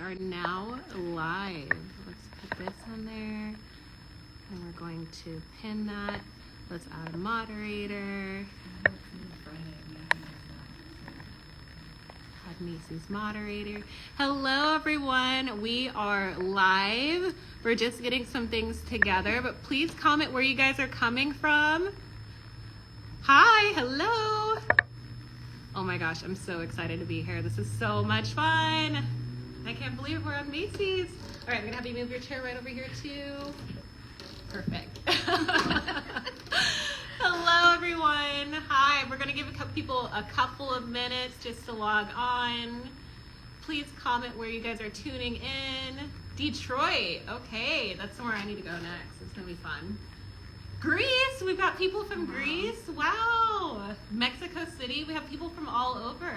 are now live. Let's put this on there. And we're going to pin that. Let's add a moderator. Add Macy's moderator. Hello, everyone. We are live. We're just getting some things together, but please comment where you guys are coming from. Hi, hello. Oh my gosh, I'm so excited to be here. This is so much fun. I can't believe we're on Macy's. All right, I'm gonna have you move your chair right over here too. Perfect. Hello, everyone. Hi, we're gonna give people a couple of minutes just to log on. Please comment where you guys are tuning in. Detroit, okay, that's somewhere I need to go next. It's gonna be fun. Greece, we've got people from Greece. Wow. Mexico City, we have people from all over.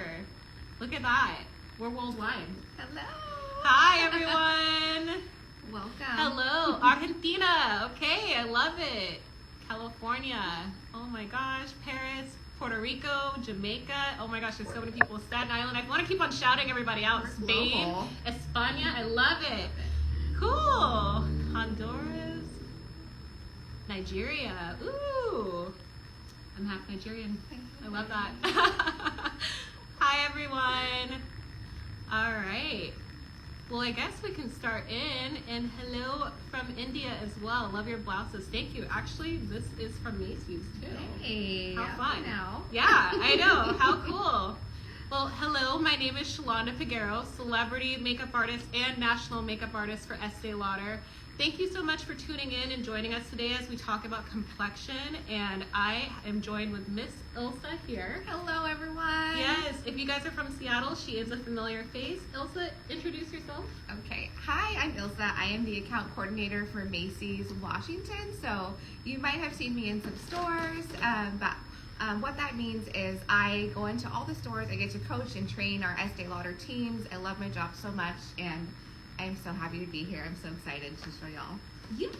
Look at that. We're worldwide. Hello. Hi, everyone. Welcome. Hello. Argentina. Okay, I love it. California. Oh my gosh. Paris, Puerto Rico, Jamaica. Oh my gosh, there's so many people. Staten Island. I want to keep on shouting everybody out. We're Spain, global. España. I love it. Cool. Honduras. Nigeria. Ooh. I'm half Nigerian. I love that. Hi, everyone. All right. Well, I guess we can start in. And hello from India as well. Love your blouses. Thank you. Actually, this is from Macy's too. Hey. How fun. Now. Yeah, I know. How cool. Well, hello. My name is Shalonda Figueroa, celebrity makeup artist and national makeup artist for Estee Lauder. Thank you so much for tuning in and joining us today as we talk about complexion. And I am joined with Miss Ilsa here. Hello, everyone. Yes, if you guys are from Seattle, she is a familiar face. Ilsa, introduce yourself. Okay. Hi, I'm Ilsa. I am the account coordinator for Macy's Washington. So you might have seen me in some stores, but what that means is I go into all the stores. I get to coach and train our Estee Lauder teams. I love my job so much, and I'm so happy to be here. I'm so excited to show y'all. Yes,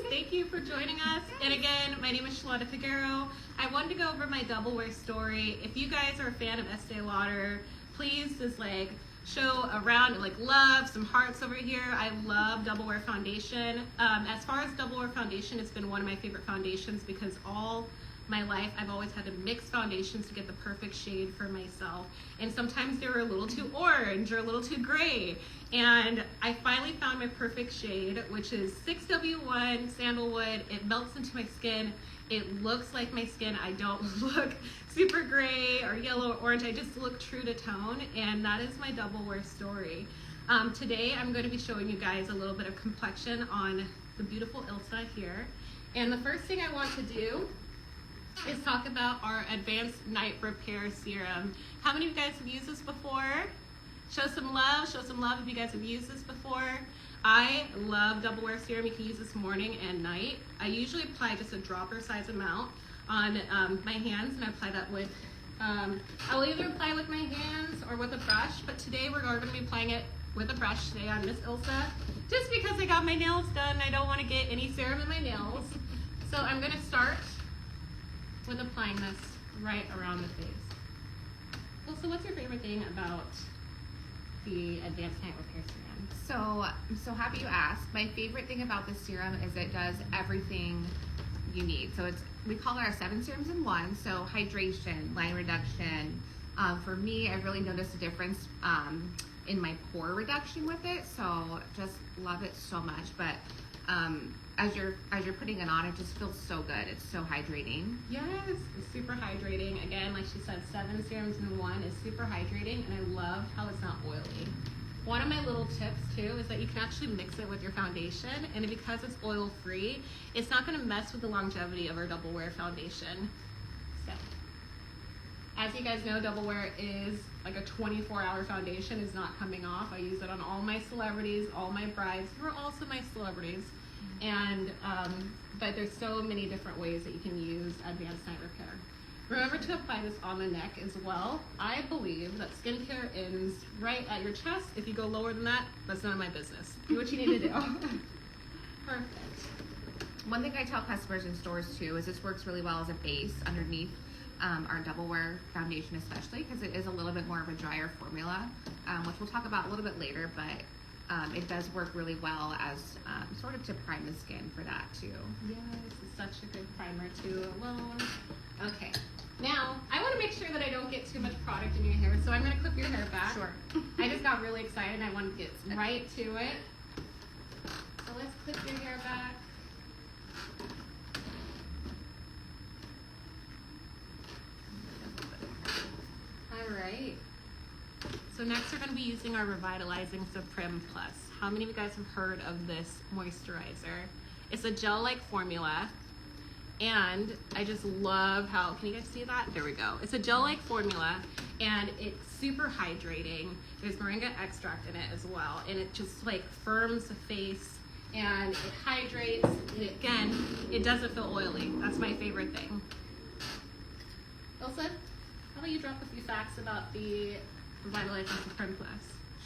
thank you for joining us. And again, my name is Shalonda Figueroa. I wanted to go over my double wear story. If you guys are a fan of Estee Lauder, please just like show around like love, some hearts over here. I love double wear foundation. As far as double wear foundation, it's been one of my favorite foundations because all my life I've always had to mix foundations to get the perfect shade for myself, and sometimes they were a little too orange or a little too gray, and I finally found my perfect shade, which is 6W1 Sandalwood. It melts into my skin. It looks like my skin. I don't look super gray or yellow or orange. I just look true to tone, and that is my double wear story. Today I'm going to be showing you guys a little bit of complexion on the beautiful Ilsa here, and the first thing I want to do is talk about our Advanced Night Repair Serum. How many of you guys have used this before? Show some love if you guys have used this before. I love double wear serum. You can use this morning and night. I usually apply just a dropper size amount on my hands, and I apply that with, I'll either apply with my hands or with a brush, but today we're going to be applying it with a brush today on Miss Ilsa, just because I got my nails done. I don't want to get any serum in my nails. So I'm going to start with applying this right around the face. Well, so what's your favorite thing about the Advanced Night Repair Serum? So I'm so happy you asked. My favorite thing about this serum is it does everything you need. So we call it our 7 serums in 1. So hydration, line reduction. For me, I really noticed a difference in my pore reduction with it. So just love it so much. But as you're putting it on, it just feels so good. It's so hydrating. Yes, it's super hydrating. Again, like she said, 7 serums in 1 is super hydrating, and I love how it's not oily. One of my little tips too is that you can actually mix it with your foundation, and because it's oil free, it's not going to mess with the longevity of our double wear foundation. So, as you guys know, double wear is like a 24-hour foundation. Is not coming off. I use it on all my celebrities, all my brides, who are also my celebrities. And but there's so many different ways that you can use Advanced Night Repair. Remember to apply this on the neck as well. I believe that skincare ends right at your chest. If you go lower than that, that's none of my business. Do what you need to do. Perfect. One thing I tell customers in stores too is this works really well as a base underneath our double wear foundation, especially because it is a little bit more of a drier formula, which we'll talk about a little bit later. But it does work really well as sort of to prime the skin for that too. Yes, it's such a good primer too alone. Okay, now I want to make sure that I don't get too much product in your hair, so I'm going to clip your hair back. Sure. I just got really excited and I want to get right to it. So let's clip your hair back. Alright. So next we're going to be using our Revitalizing Supreme Plus. How many of you guys have heard of this moisturizer? It's a gel-like formula. And I just love how, can you guys see that? There we go. It's a gel-like formula and it's super hydrating. There's moringa extract in it as well. And it just like firms the face and it hydrates. And again, it doesn't feel oily. That's my favorite thing. Elsa, how about you drop a few facts about the Revitalizing Supreme Plus?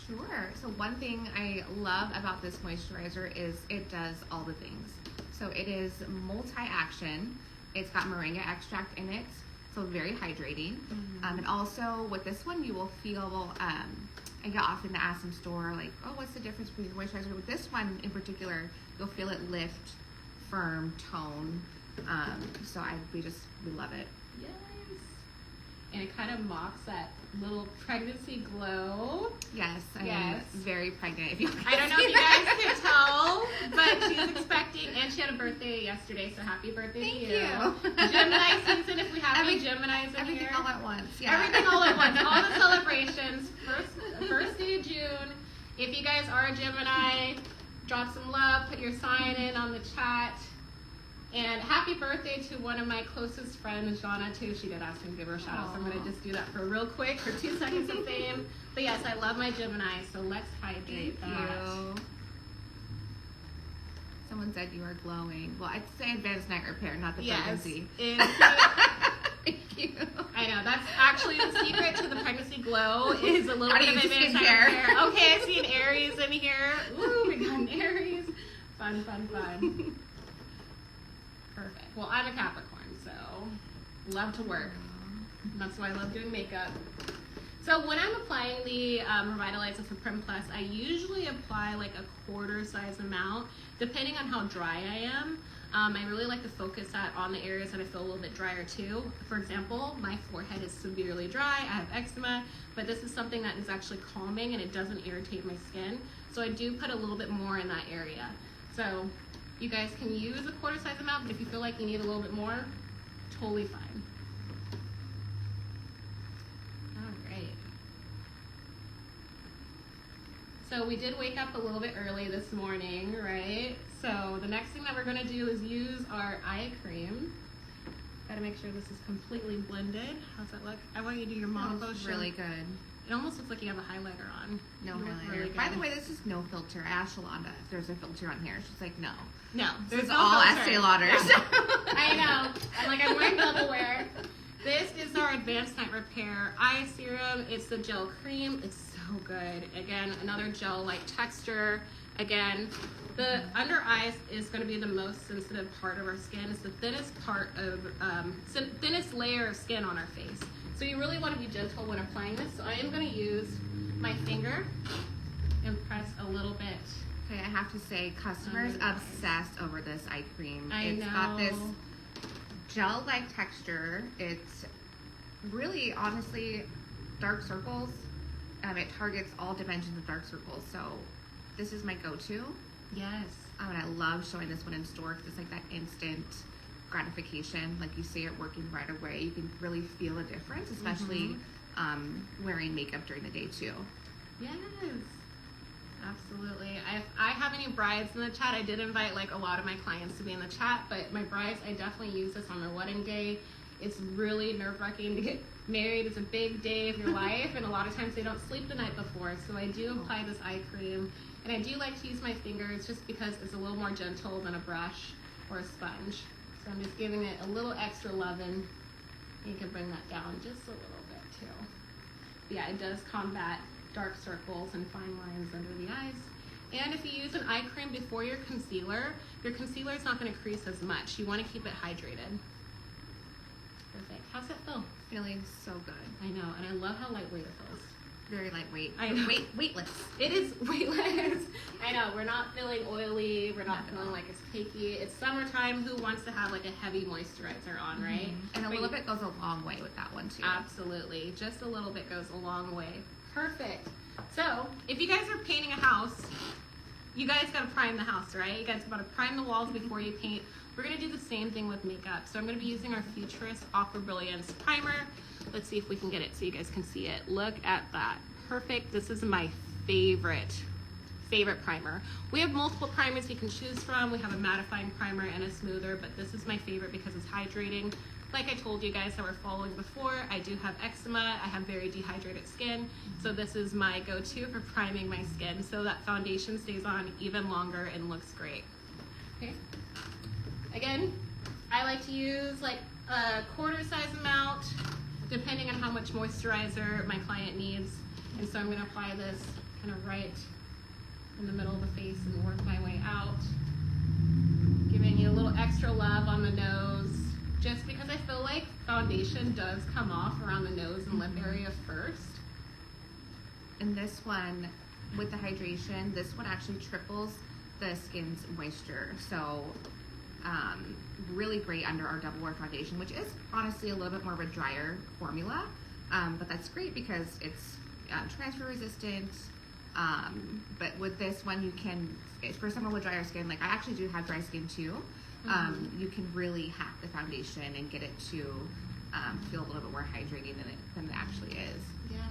Sure. So one thing I love about this moisturizer is it does all the things. So it is multi-action. It's got moringa extract in it, so very hydrating. And also with this one, you will feel, I get often asked in store, like, oh, what's the difference between the moisturizer? With this one in particular, you'll feel it lift, firm, tone. So we love it. Yes. And it kind of mocks that little pregnancy glow. Yes, I am very pregnant. If you I don't know if you guys can tell, but she was expecting, and she had a birthday yesterday, so happy birthday to you. Thank you. Gemini season, if we have any Geminis in everything here. all at once. Yeah. Everything all at once. All the celebrations. First day of June. If you guys are a Gemini, drop some love, put your sign in on the chat. And happy birthday to one of my closest friends, Shauna, too. She did ask me to give her a shout out, so I'm going to just do that for real quick for 2 seconds of fame. But yes, I love my Gemini, so let's hydrate Thank that. you. Someone said you are glowing. Well, I'd say advanced night repair, not the pregnancy. Thank you. I know, that's actually the secret to the pregnancy glow is a little bit of advanced night skincare. repair. Okay, I see an Aries in here. Ooh, we got an Aries. Fun, fun, fun. Perfect. Well, I'm a Capricorn, so love to work. That's why I love doing makeup. So when I'm applying the Revitalizing Supreme Plus, I usually apply like a quarter size amount, depending on how dry I am. I really like to focus that on the areas that I feel a little bit drier too. For example, my forehead is severely dry, I have eczema, but this is something that is actually calming and it doesn't irritate my skin. So I do put a little bit more in that area. So you guys can use a quarter size amount, but if you feel like you need a little bit more, totally fine. All right. So we did wake up a little bit early this morning, right? So the next thing that we're gonna do is use our eye cream. Gotta make sure this is completely blended. How's that look? I want you to do your mom motion. Really good. It almost looks like you have a highlighter on. No You look highlighter. really good. By the way, this is no filter. I asked Shalonda if there's a filter on here. She's like, no. No, This is no all filter. Estee Lauder's. I know. I'm wearing double wear. This is our Advanced Night Repair Eye Serum. It's the gel cream. It's so good. Again, another gel-like texture. Again, the under eyes is going to be the most sensitive part of our skin. It's the thinnest part of, thinnest layer of skin on our face. So you really want to be gentle when applying this. So I am going to use my finger and press a little bit. Okay, I have to say, customers obsessed over this eye cream. It's got this gel-like texture. It's really, honestly, dark circles. It targets all dimensions of dark circles. So this is my go-to. Yes. And I love showing this one in store because it's like that instant gratification. Like you see it working right away. You can really feel a difference, especially wearing makeup during the day too. Yes. Absolutely. If I have any brides in the chat, I did invite like a lot of my clients to be in the chat, but my brides, I definitely use this on their wedding day. It's really nerve-wracking to get married. It's a big day of your life, and a lot of times they don't sleep the night before, so I do apply this eye cream. And I do like to use my fingers just because it's a little more gentle than a brush or a sponge. So I'm just giving it a little extra loving. You can bring that down just a little bit too. But yeah, it does combat dark circles and fine lines under the eyes. And if you use an eye cream before your concealer is not going to crease as much. You want to keep it hydrated. Perfect. How's that feel? Feeling so good. I know, and I love how lightweight it feels. Very lightweight. I know. Weightless. It is weightless. I know, we're not feeling oily, we're not feeling like it's cakey. It's summertime, who wants to have like a heavy moisturizer on, right? And a little bit goes a long way with that one too. Absolutely, just a little bit goes a long way. Perfect. So, if you guys are painting a house, you guys gotta prime the house, right? You guys gotta prime the walls before you paint. We're gonna do the same thing with makeup. So I'm gonna be using our Futurist Aqua Brilliance Primer. Let's see if we can get it so you guys can see it. Look at that, perfect. This is my favorite primer. We have multiple primers you can choose from. We have a mattifying primer and a smoother, but this is my favorite because it's hydrating. Like I told you guys that were following before, I do have eczema. I have very dehydrated skin, so this is my go-to for priming my skin so that foundation stays on even longer and looks great. Okay. Again, I like to use like a quarter size amount, depending on how much moisturizer my client needs. And so I'm gonna apply this kind of right in the middle of the face and work my way out. Giving you a little extra love on the nose, just because I feel like foundation does come off around the nose and lip area first. And this one, with the hydration, this one actually triples the skin's moisture. So really great under our double wear foundation, which is honestly a little bit more of a drier formula. But that's great because it's transfer resistant. But with this one, you can, for someone with drier skin, like I actually do have dry skin too, you can really hack the foundation and get it to feel a little bit more hydrating than it actually is. Yes.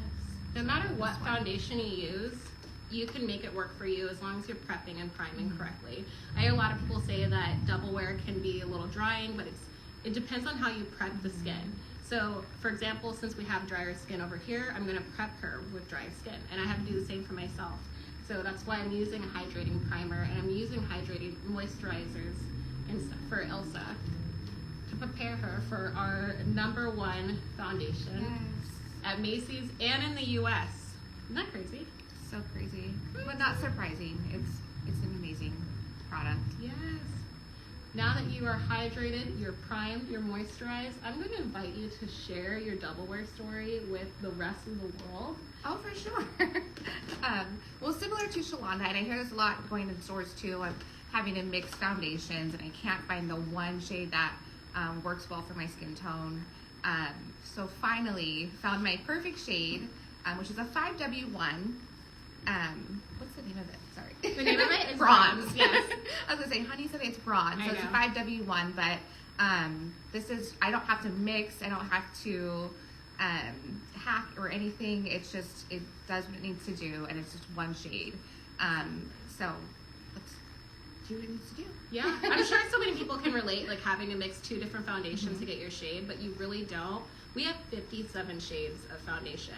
No matter what foundation you use, you can make it work for you as long as you're prepping and priming correctly. I hear a lot of people say that double wear can be a little drying, but it depends on how you prep the skin. So, for example, since we have drier skin over here, I'm going to prep her with dry skin, and I have to do the same for myself. So that's why I'm using a hydrating primer, and I'm using hydrating moisturizers and stuff for Elsa to prepare her for our #1 foundation at Macy's and in the U.S. Isn't that crazy? So crazy, but not surprising. It's an amazing product. Yes. Now that you are hydrated, you're primed, you're moisturized, I'm going to invite you to share your double wear story with the rest of the world. Oh, for sure. Well, similar to Shalonda, and I hear this a lot going in stores too, of having to mix foundations, and I can't find the one shade that works well for my skin tone. So finally found my perfect shade, which is a 5W1. What's the name of it? Sorry. The name of it is bronze. Yes. I was gonna say, honey said it's bronze, so it's a 5W1, but this is, I don't have to mix, I don't have to hack or anything. It's just, it does what it needs to do, and it's just one shade. So let's do what it needs to do. Yeah, I'm sure so many people can relate, like having to mix 2 different foundations to get your shade, but you really don't. We have 57 shades of foundation.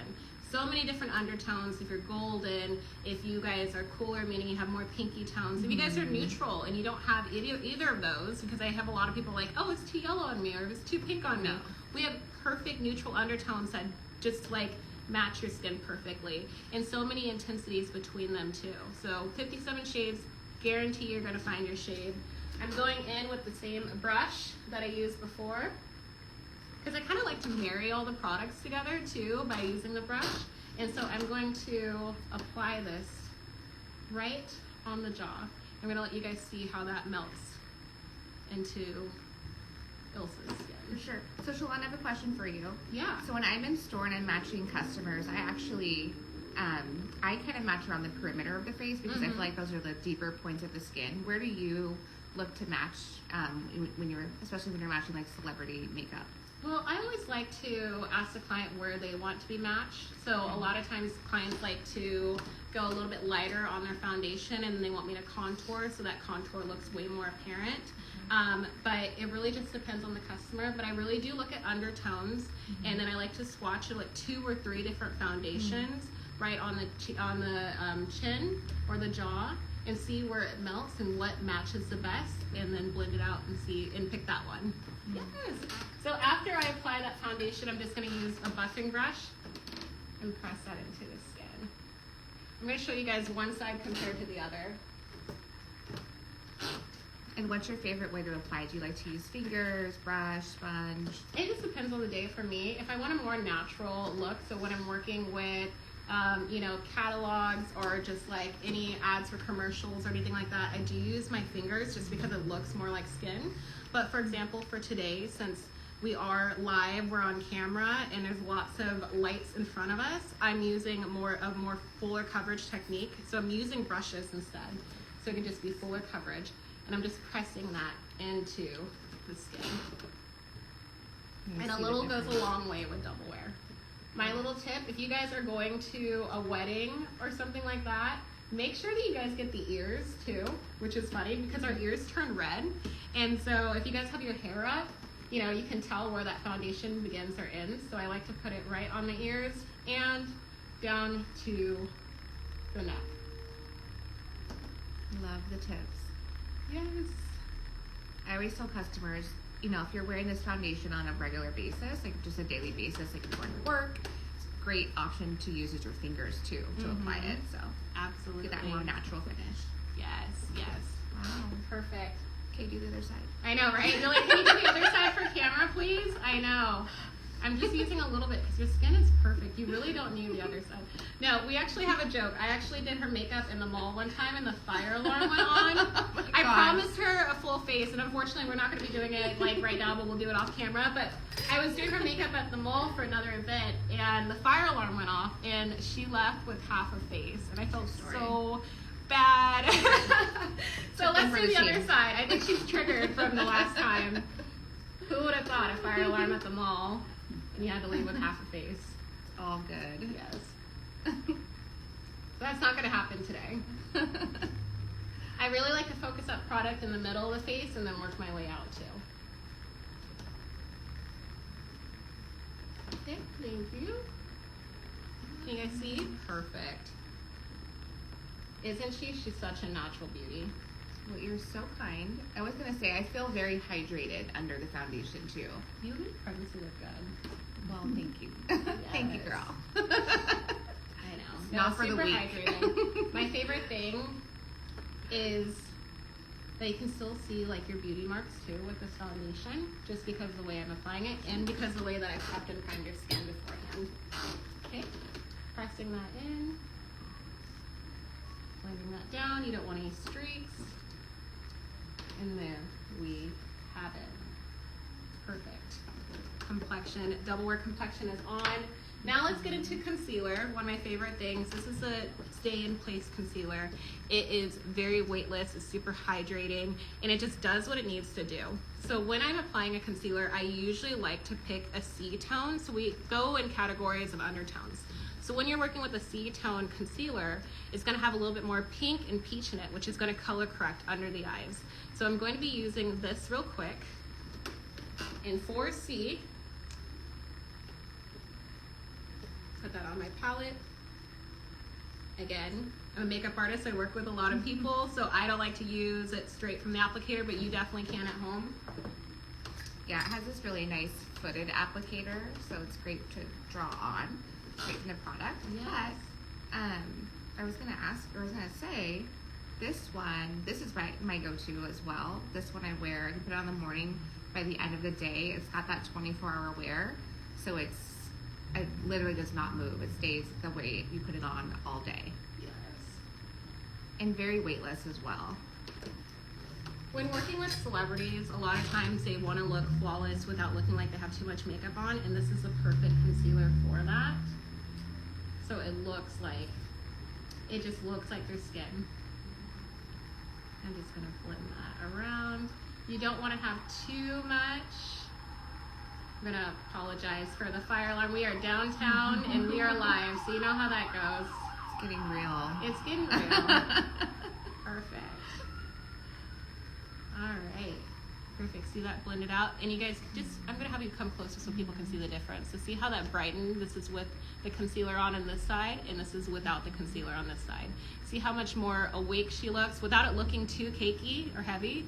So many different undertones. If you're golden, if you guys are cooler, meaning you have more pinky tones. If you guys are neutral and you don't have either of those, because I have a lot of people like, oh, it's too yellow on me, or it's too pink on me. We have perfect neutral undertones that just like match your skin perfectly, and so many intensities between them too. So 57 shades, guarantee you're gonna find your shade. I'm going in with the same brush that I used before, because I kind of like to marry all the products together too by using the brush. And so I'm going to apply this right on the jaw. I'm gonna let you guys see how that melts into Ilsa's skin. For sure. So Shalonda, I have a question for you. Yeah. So when I'm in store and I'm matching customers, I actually, I kind of match around the perimeter of the face because I feel like those are the deeper points of the skin. Where do you look to match when you're, especially when you're matching like celebrity makeup? Well, I always like to ask the client where they want to be matched. So a lot of times clients like to go a little bit lighter on their foundation, and they want me to contour so that contour looks way more apparent. But it really just depends on the customer. But I really do look at undertones, and then I like to swatch like 2 or 3 different foundations right on the chin or the jaw, and see where it melts and what matches the best, and then blend it out and see and pick that one. Yes. So after I apply that foundation, I'm just going to use a buffing brush and press that into the skin. I'm going to show you guys one side compared to the other. And what's your favorite way to apply? Do you like to use fingers, brush, sponge? It just depends on the day for me. If I want a more natural look, so when I'm working with you know, catalogs or just like any ads for commercials or anything like that, I do use my fingers just because it looks more like skin. But for example, for today, since we are live, we're on camera, and there's lots of lights in front of us, I'm using a more fuller coverage technique. So I'm using brushes instead. So it can just be fuller coverage. And I'm just pressing that into the skin. And a little goes a long way with double wear. My little tip, if you guys are going to a wedding or something like that, make sure that you guys get the ears too, which is funny because our ears turn red. And so if you guys have your hair up, you know, you can tell where that foundation begins or ends. So I like to put it right on the ears and down to the neck. Love the tips. Yes. I always tell customers, you know, if you're wearing this foundation on a regular basis, like just a daily basis, like you're going to work, it's a great option to use as your fingers too to apply it. So Absolutely. get that more natural finish. Yes, yes. Wow. Perfect. Okay, do the other side. I know, right? You're like, can you do the other side for camera, please? I know. I'm just using a little bit because your skin is perfect. You really don't need the other side. No, we actually have a joke. I actually did her makeup in the mall one time and the fire alarm went on. Oh I promised her a full face, and unfortunately we're not going to be doing it like right now, but we'll do it off camera. But I was doing her makeup at the mall for another event, and the fire alarm went off, and she left with half a face, and I felt so bad. So let's do the other side. I think she's triggered from the last time. Who would have thought a fire alarm at the mall and you had to leave with half a face? All good. Yes. That's not going to happen today. I really like to focus up product in the middle of the face and then work my way out too. Okay, thank you. Can you guys see? Perfect. Isn't she? She's such a natural beauty. Well, you're so kind. I was going to say, I feel very hydrated under the foundation too. You and pregnancy look good. Well, thank you. Thank you, girl. I know. Not for the super week. hydrating. My favorite thing is that you can still see like your beauty marks too with this foundation, just because of the way I'm applying it and because of the way that I've prepped and primed your skin beforehand. Okay, pressing that in, blending that down. You don't want any streaks. And there we have it. Perfect. Complexion, double wear complexion is on. Now let's get into concealer. One of my favorite things. This is a stay in place concealer. It is very weightless, it's super hydrating, and it just does what it needs to do. So when I'm applying a concealer, I usually like to pick a C tone. So we go in categories of undertones. So when you're working with a C-tone concealer, it's going to have a little bit more pink and peach in it, which is going to color correct under the eyes. So I'm going to be using this real quick in 4C. Put that on my palette. Again, I'm a makeup artist. I work with a lot of people, so I don't like to use it straight from the applicator, but you definitely can at home. Yeah, it has this really nice footed applicator, so it's great to draw on. Straight from the product. Yes. I was gonna say, this is my go-to as well. This one I wear, I can put it on in the morning. By the end of the day, it's got that 24-hour wear, so it literally does not move. It stays the way you put it on all day. Yes. And very weightless as well. When working with celebrities, a lot of times they want to look flawless without looking like they have too much makeup on, and this is a perfect concealer for that. So it just looks like their skin. I'm just gonna blend that around. You don't want to have too much. I'm gonna apologize for the fire alarm. We are downtown and we are live, so you know how that goes. It's getting real. It's getting real. Perfect. All right. Perfect. See that blended out? And you guys I'm going to have you come closer so people can see the difference. So see how that brightened? This is with the concealer on this side, and this is without the concealer on this side. See how much more awake she looks without it looking too cakey or heavy?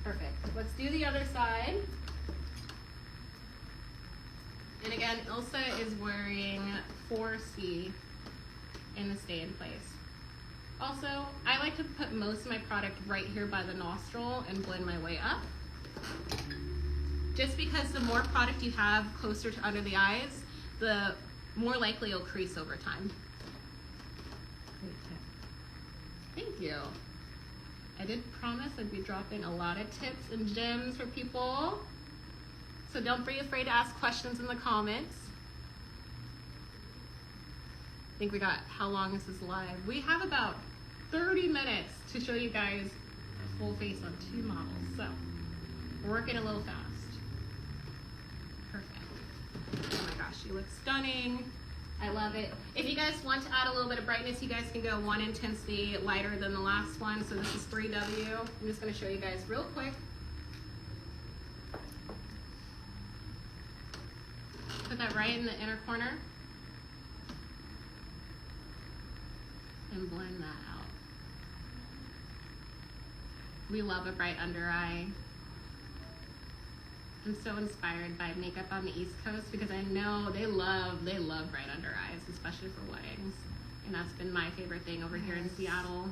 Perfect. Let's do the other side. And again, Ilsa is wearing 4C in the stay in place. Also, I like to put most of my product right here by the nostril and blend my way up. Just because the more product you have closer to under the eyes, the more likely it'll crease over time. Great tip. Thank you. I did promise I'd be dropping a lot of tips and gems for people. So don't be afraid to ask questions in the comments. I think we got, how long is this live? We have about 30 minutes to show you guys a full face on 2 models. So we're working a little fast. Perfect. Oh my gosh, she looks stunning. I love it. If you guys want to add a little bit of brightness, you guys can go 1 intensity lighter than the last one. So this is 3W. I'm just going to show you guys real quick. Put that right in the inner corner. And blend that out. We love a bright under eye. I'm so inspired by makeup on the East Coast because I know they love bright under eyes, especially for weddings. And that's been my favorite thing over here in Seattle.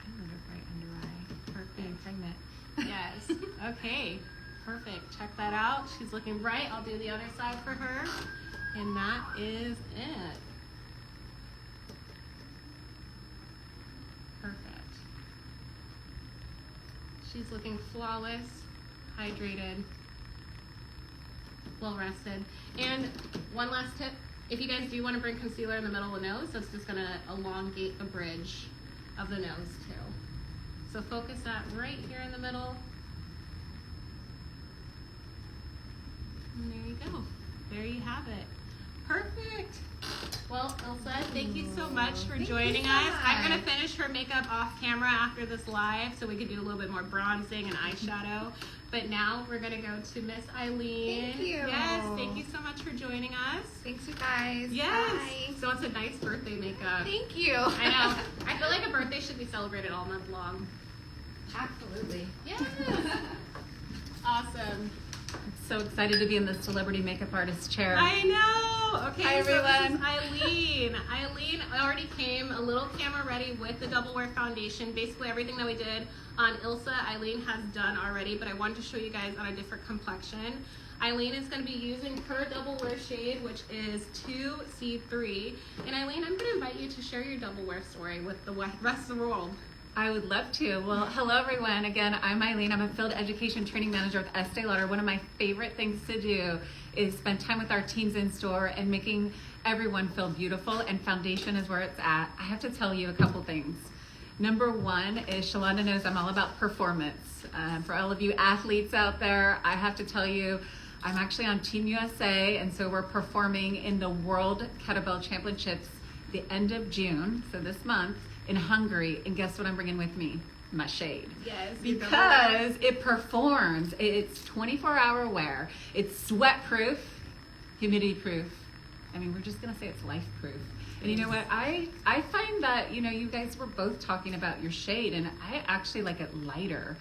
I love a bright under eye. Perfect. Being pregnant. Yes. Okay. Perfect. Check that out. She's looking bright. I'll do the other side for her. And that is it. Perfect. She's looking flawless, hydrated, well rested. And one last tip, if you guys do want to bring concealer in the middle of the nose, that's just going to elongate the bridge of the nose too. So focus that right here in the middle. And there you go. There you have it. Perfect. Well, Elsa, thank you so much for joining us. I'm going to finish her makeup off camera after this live so we could do a little bit more bronzing and eyeshadow. But now we're going to go to Miss Eileen. Thank you. Yes, thank you so much for joining us. Thanks, you guys. Yes. Bye. So it's a nice birthday makeup. Thank you. I know. I feel like a birthday should be celebrated all month long. Absolutely. Yes. Awesome. So excited to be in the celebrity makeup artist chair. I know. Okay, Hi, so everyone. this is Eileen. Eileen already came a little camera ready with the double wear foundation. Basically everything that we did on Ilsa, Eileen has done already, but I wanted to show you guys on a different complexion. Eileen is going to be using her double wear shade, which is 2C3. And Eileen, I'm going to invite you to share your double wear story with the rest of the world. I would love to. Well, hello everyone. Again, I'm Eileen. I'm a field education training manager with Estee Lauder. One of my favorite things to do is spend time with our teams in store and making everyone feel beautiful, and foundation is where it's at. I have to tell you a couple things. Number one is Shalonda knows I'm all about performance. For all of you athletes out there, I have to tell you, I'm actually on Team USA, and so we're performing in the World Kettlebell Championships the end of June, so this month, in Hungary. And guess what I'm bringing with me? My shade. Yes. Because it performs. It's 24-hour wear. It's sweat proof, humidity proof. I mean, we're just gonna say it's life proof. And you know what? I find that, you know, you guys were both talking about your shade, and I actually like it lighter.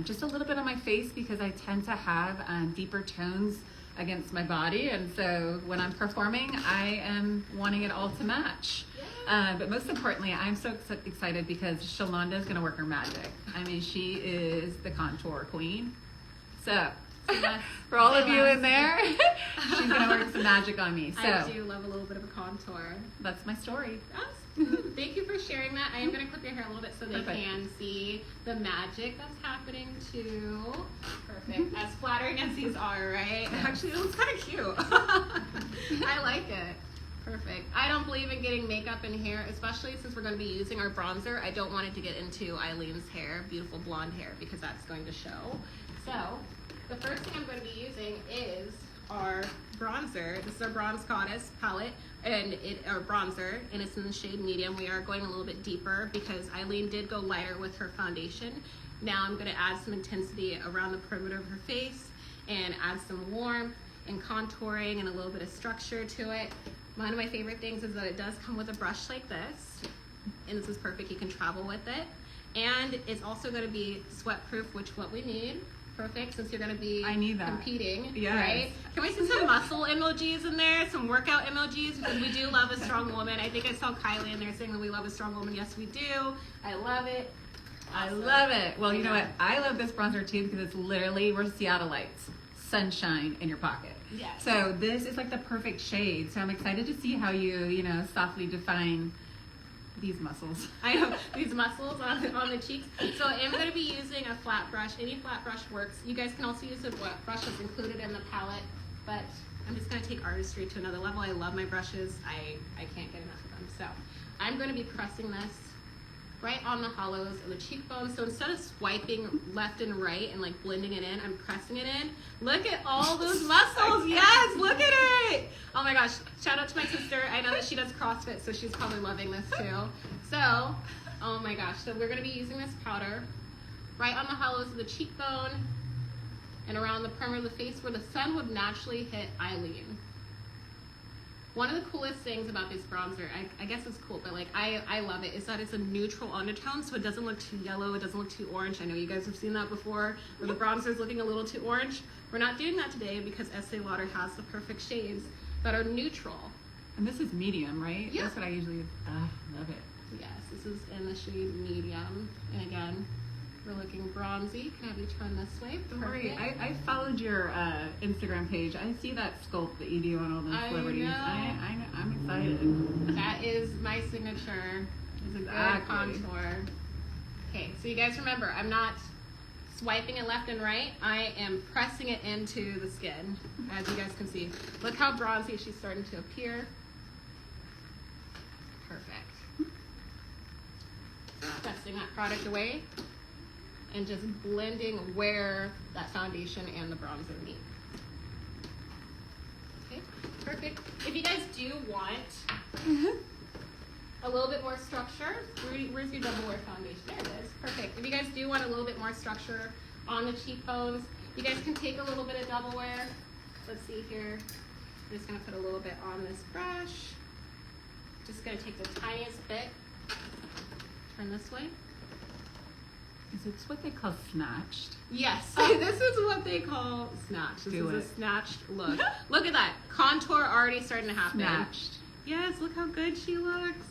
Just a little bit on my face because I tend to have deeper tones against my body, and so when I'm performing, I am wanting it all to match. But most importantly, I'm so excited because Shalonda is going to work her magic. I mean, she is the contour queen. So, for all of you in there, she's going to work some magic on me. So, I do love a little bit of a contour. that's my story. Thank you for sharing that. I am going to clip your hair a little bit so they Perfect. can see the magic that's happening too. Perfect. As flattering as these are, right? Actually, it looks kind of cute. I like it. Perfect. I don't believe in getting makeup in hair, especially since we're going to be using our bronzer. I don't want it to get into Eileen's hair, beautiful blonde hair, because that's going to show. So, the first thing I'm going to be using is our bronzer. This is our Bronze Goddess palette, and our bronzer, and it's in the shade medium. We are going a little bit deeper because Eileen did go lighter with her foundation. Now I'm going to add some intensity around the perimeter of her face and add some warmth and contouring and a little bit of structure to it. One of my favorite things is that it does come with a brush like this, and this is perfect. You can travel with it, and it's also going to be sweat proof, which what we need. Perfect, since you're going to be I need that. competing, Yes. right? Can we see some muscle emojis in there, some workout emojis? Because we do love a strong woman. I think I saw Kylie in there saying that we love a strong woman. Yes, we do. I love it. I Awesome. love it. Well, you know what? I love this bronzer too because it's literally, we're Seattleites. Sunshine in your pocket. Yes. So this is like the perfect shade. So I'm excited to see how you know, softly define these muscles. I know, these muscles on the cheeks. So I'm going to be using a flat brush. Any flat brush works. You guys can also use a wet brush that's included in the palette, but I'm just going to take artistry to another level. I love my brushes. I can't get enough of them. So I'm going to be pressing this right on the hollows of the cheekbones. So instead of swiping left and right and like blending it in, I'm pressing it in. Look at all those muscles. Yes, look at it. Oh my gosh. Shout out to my sister. I know that she does CrossFit, so she's probably loving this too. So, oh my gosh. So we're going to be using this powder right on the hollows of the cheekbone and around the perimeter of the face where the sun would naturally hit eyelid. One of the coolest things about this bronzer, I guess it's cool, but like I love it, is that it's a neutral undertone, so it doesn't look too yellow, it doesn't look too orange. I know you guys have seen that before, where the bronzer is looking a little too orange. We're not doing that today because Estee Lauder has the perfect shades that are neutral. And this is medium, right? Yeah. That's what I usually use. Love it. Yes, this is in the shade medium. And again, we're looking bronzy. Can I have you turn this way? Don't worry, Perfect. I followed your Instagram page. I see that sculpt that you do on all those I celebrities. know. I'm excited. That is my signature. It's a good Exactly. contour. Okay, so you guys remember, I'm not swiping it left and right. I am pressing it into the skin, as you guys can see. Look how bronzy she's starting to appear. Perfect. Dusting that product away and just blending where that foundation and the bronzer meet. Okay, perfect. If you guys do want a little bit more structure, where's your double wear foundation? There it is. Perfect. If you guys do want a little bit more structure on the cheekbones, you guys can take a little bit of double wear. Let's see here. I'm just going to put a little bit on this brush. Just going to take the tiniest bit. Turn this way. Is it what they call snatched? Yes, this is what they call snatch. This Do is it. a snatched look. Look at that. Contour already starting to happen. Snatched. Yes, look how good she looks.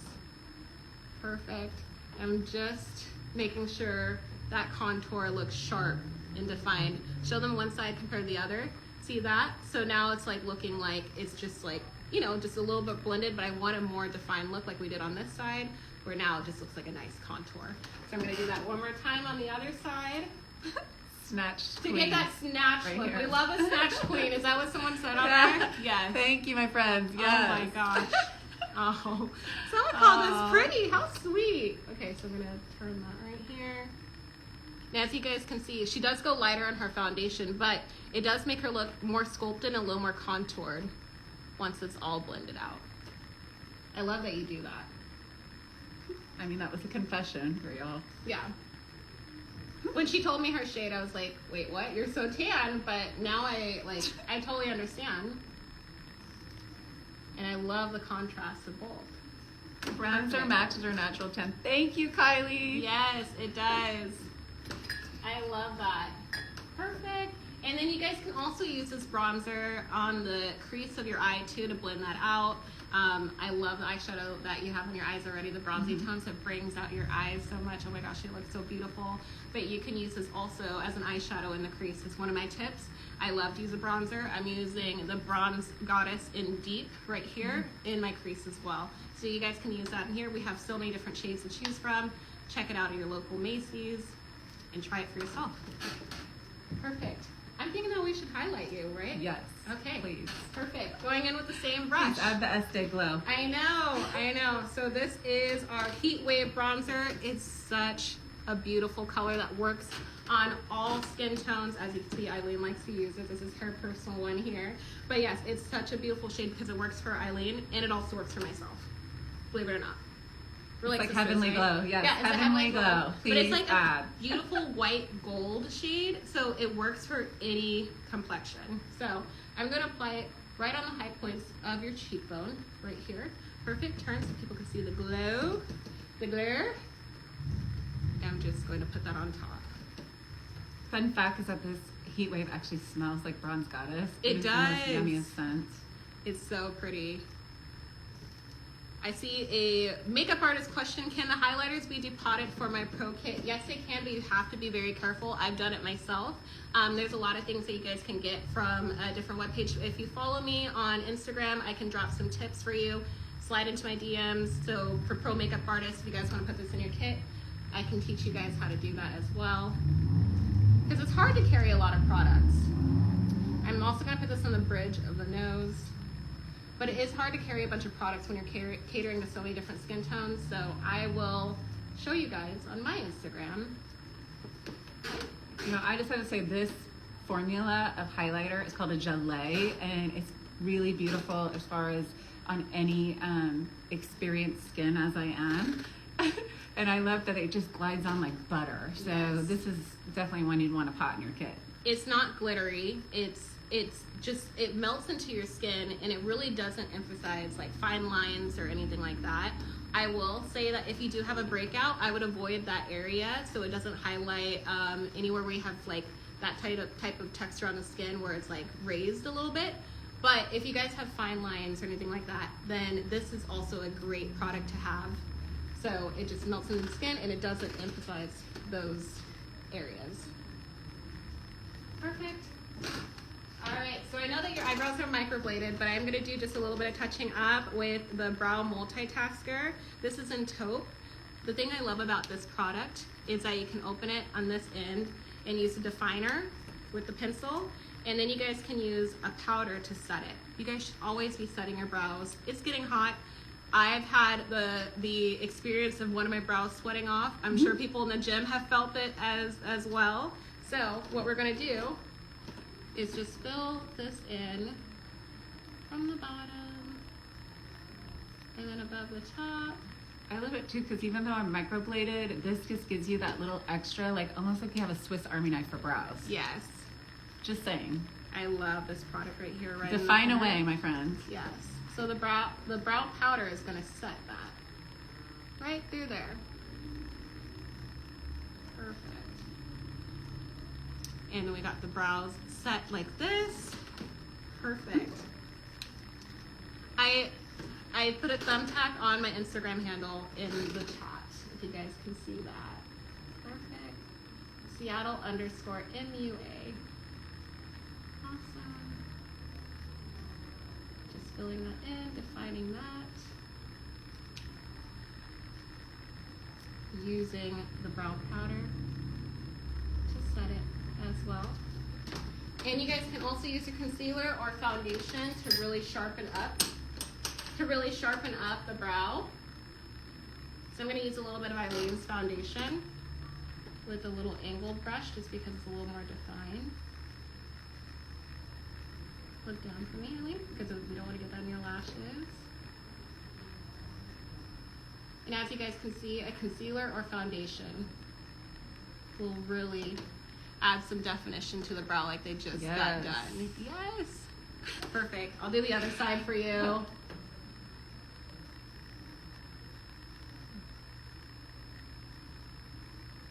Perfect. I'm just making sure that contour looks sharp and defined. Show them one side compared to the other. See that? So now it's like looking like it's just like, you know, just a little bit blended, but I want a more defined look like we did on this side, where now it just looks like a nice contour. So I'm going to do that one more time on the other side. Snatched To queen. get that snatch Right look. here. We love a snatch queen. Is that what someone said out Yeah. there? Yes. Thank you, my friends. Yes. Oh my gosh. Oh. Someone called Aw. this pretty. How sweet. Okay, so I'm going to turn that right here. Now, as you guys can see, she does go lighter on her foundation, but it does make her look more sculpted and a little more contoured once it's all blended out. I love that you do that. I mean, that was a confession for y'all. Yeah. When she told me her shade, I was like, wait, what? You're so tan, but now I totally understand. And I love the contrast of both. Bronzer Perfect. matches her natural tan. Thank you, Kylie. Yes, it does. I love that. Perfect. And then you guys can also use this bronzer on the crease of your eye too to blend that out. I love the eyeshadow that you have on your eyes already, the bronzy tones. It brings out your eyes so much. Oh my gosh, it looks so beautiful. But you can use this also as an eyeshadow in the crease. It's one of my tips. I love to use a bronzer. I'm using the Bronze Goddess in Deep right here in my crease as well. So you guys can use that in here. We have so many different shades to choose from. Check it out at your local Macy's and try it for yourself. Perfect. I'm thinking that we should highlight you, right? Yes. Okay. Please. Perfect. Going in with the same brush. Please add the Estee glow. I know. So this is our Heat Wave bronzer. It's such a beautiful color that works on all skin tones. As you can see, Eileen likes to use it. This is her personal one here. But yes, it's such a beautiful shade because it works for Eileen and it also works for myself. Believe it or not. We're It's like sisters, heavenly right? glow. Yes, Yeah, it's a heavenly glow. But it's Please like add. a beautiful white gold shade, so it works for any complexion. So I'm going to apply it right on the high points of your cheekbone, right here. Perfect turn so people can see the glow, the glare. And I'm just going to put that on top. Fun fact is that this heat wave actually smells like Bronze Goddess. It is the most does. yummiest scent. It's so pretty. I see a makeup artist question, can the highlighters be depotted for my pro kit? Yes, they can, but you have to be very careful. I've done it myself. There's a lot of things that you guys can get from a different webpage. If you follow me on Instagram, I can drop some tips for you. Slide into my DMs. So for pro makeup artists, if you guys want to put this in your kit, I can teach you guys how to do that as well. Because it's hard to carry a lot of products. I'm also going to put this on the bridge of the nose. But it is hard to carry a bunch of products when you're catering to so many different skin tones. So I will show you guys on my Instagram. You know, I just have to say this formula of highlighter is called a gelée, and it's really beautiful as far as on any experienced skin as I am. And I love that it just glides on like butter. So Yes. this is definitely one you'd want to pot in your kit. It's not glittery. It's just, it melts into your skin, and it really doesn't emphasize like fine lines or anything like that. I will say that if you do have a breakout, I would avoid that area so it doesn't highlight anywhere where you have like that type of texture on the skin where it's like raised a little bit. But if you guys have fine lines or anything like that, then this is also a great product to have. So it just melts into the skin and it doesn't emphasize those areas. Perfect. All right, so I know that your eyebrows are microbladed, but I'm gonna do just a little bit of touching up with the Brow Multitasker. This is in taupe. The thing I love about this product is that you can open it on this end and use a definer with the pencil, and then you guys can use a powder to set it. You guys should always be setting your brows. It's getting hot. I've had the experience of one of my brows sweating off. I'm sure people in the gym have felt it as well. So what we're gonna do is just fill this in from the bottom and then above the top. I love it too because even though I'm microbladed, this just gives you that little extra, like almost like you have a Swiss Army knife for brows. Yes, Just saying. I love this product right here. Right. Define away, my friends. Yes. So the brow powder is going to set that right through there. Perfect. And then we got the brows set like this. Perfect. I put a thumbtack on my Instagram handle in the chat, if you guys can see that. Perfect. Seattle_MUA. Awesome. Just filling that in, defining that. Using the brow powder to set it as well. And you guys can also use a concealer or foundation to really sharpen up the brow. So I'm going to use a little bit of Eileen's foundation with a little angled brush just because it's a little more defined. Look down for me, Eileen, because we don't want to get that in your lashes. And as you guys can see, a concealer or foundation will really add some definition to the brow like they just got done. Yes. Perfect. I'll do the other side for you.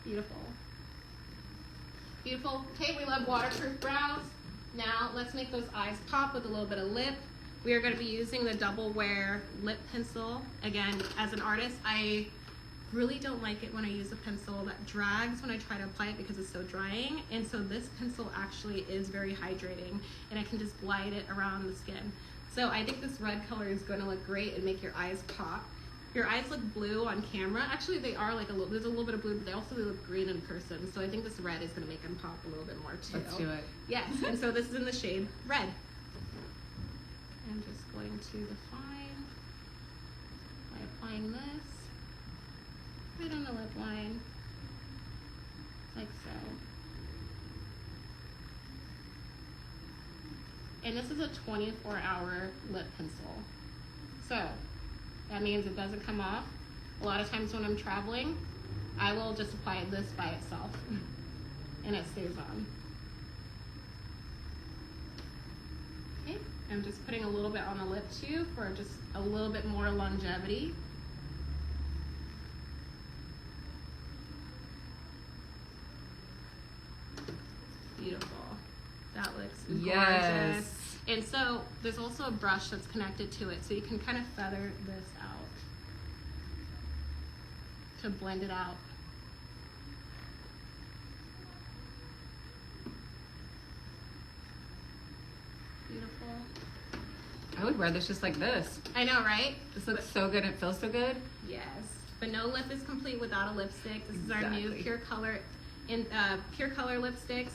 Beautiful. Beautiful. Okay, we love waterproof brows. Now let's make those eyes pop with a little bit of lip. We are going to be using the Double Wear lip pencil. Again, as an artist, I really don't like it when I use a pencil that drags when I try to apply it because it's so drying. And so this pencil actually is very hydrating, and I can just glide it around the skin. So I think this red color is going to look great and make your eyes pop. Your eyes look blue on camera. Actually, they are like there's a little bit of blue, but they also look green in person. So I think this red is going to make them pop a little bit more too. Let's do it. Yes, and so this is in the shade red. I'm just going to define by applying this right on the lip line, like so. And this is a 24-hour lip pencil. So that means it doesn't come off. A lot of times when I'm traveling, I will just apply this by itself and it stays on. Okay, I'm just putting a little bit on the lip too for just a little bit more longevity. Beautiful. That looks gorgeous. Yes. And so there's also a brush that's connected to it, so you can kind of feather this out. to blend it out. Beautiful. I would wear this just like this. I know, right? This looks so good. It feels so good. Yes, but no lip is complete without a lipstick. This is our new Exactly. Pure Color lipsticks.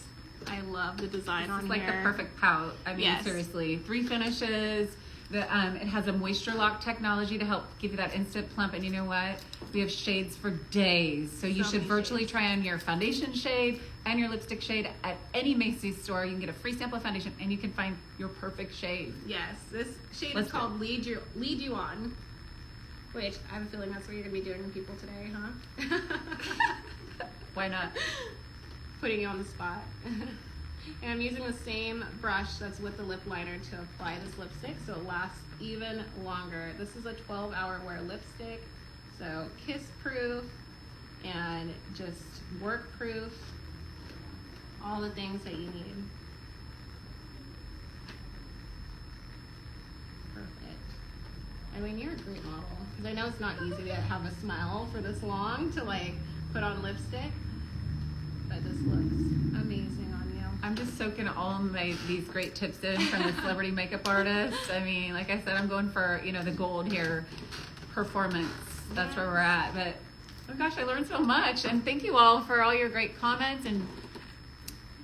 I love the design This on is like here. the perfect pout. I mean, Yes. seriously, 3 finishes. It has a moisture lock technology to help give you that instant plump. And you know what? We have shades for days. So you So should many virtually shades. try on your foundation shade and your lipstick shade at any Macy's store. You can get a free sample of foundation and you can find your perfect shade. Yes, this shade Let's is called Lead You On, which I have a feeling that's what you're gonna be doing to people today, huh? Why not? Putting you on the spot. And I'm using the same brush that's with the lip liner to apply this lipstick so it lasts even longer. This is a 12-hour wear lipstick, so kiss proof and just work proof, all the things that you need. Perfect. I mean, you're a great model, because I know it's not easy to have a smile for this long to like put on lipstick, but this looks amazing on you. I'm just soaking all these great tips in from the celebrity makeup artist. I mean, like I said, I'm going for, the gold here, performance. That's where we're at. But, oh gosh, I learned so much. And thank you all for all your great comments. And,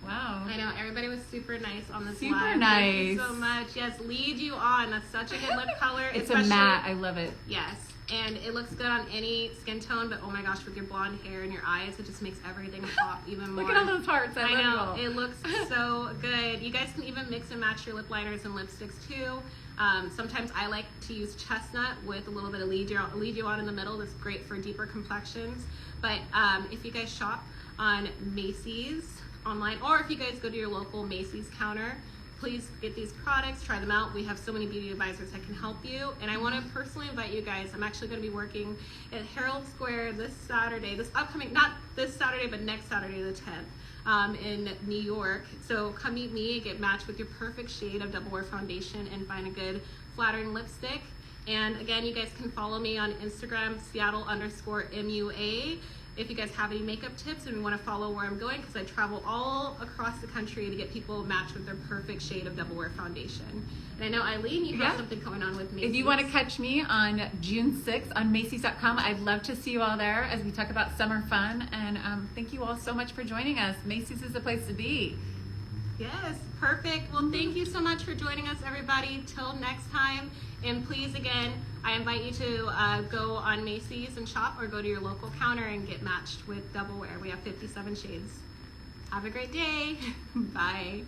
wow. I know, everybody was super nice on this Super live. nice. Thank you so much. Yes, Lead You On. That's such a good lip color. It's a especially- matte. I love it. Yes, and it looks good on any skin tone, but oh my gosh, with your blonde hair and your eyes, it just makes everything pop even more. Look at all those hearts. I love you all. know, it looks so good. You guys can even mix and match your lip liners and lipsticks too. Sometimes I like to use chestnut with a little bit of Lead You On in the middle. That's great for deeper complexions. But if you guys shop on Macy's online, or if you guys go to your local Macy's counter, please get these products, try them out. We have so many beauty advisors that can help you. And I want to personally invite you guys. I'm actually going to be working at Herald Square this Saturday, not this Saturday, but next Saturday the 10th in New York. So come meet me, get matched with your perfect shade of Double Wear foundation and find a good flattering lipstick. And again, you guys can follow me on Instagram, Seattle_MUA. If you guys have any makeup tips and want to follow where I'm going, because I travel all across the country to get people matched with their perfect shade of Double Wear foundation. And I know, Eileen, you have Yeah. something going on with Macy's. If you want to catch me on June 6th on Macy's.com, I'd love to see you all there as we talk about summer fun. And thank you all so much for joining us. Macy's is the place to be. Yes, perfect. Well, thank you so much for joining us, everybody. Till next time. And please, again, I invite you to go on Macy's and shop, or go to your local counter and get matched with Double Wear. We have 57 shades. Have a great day. Bye.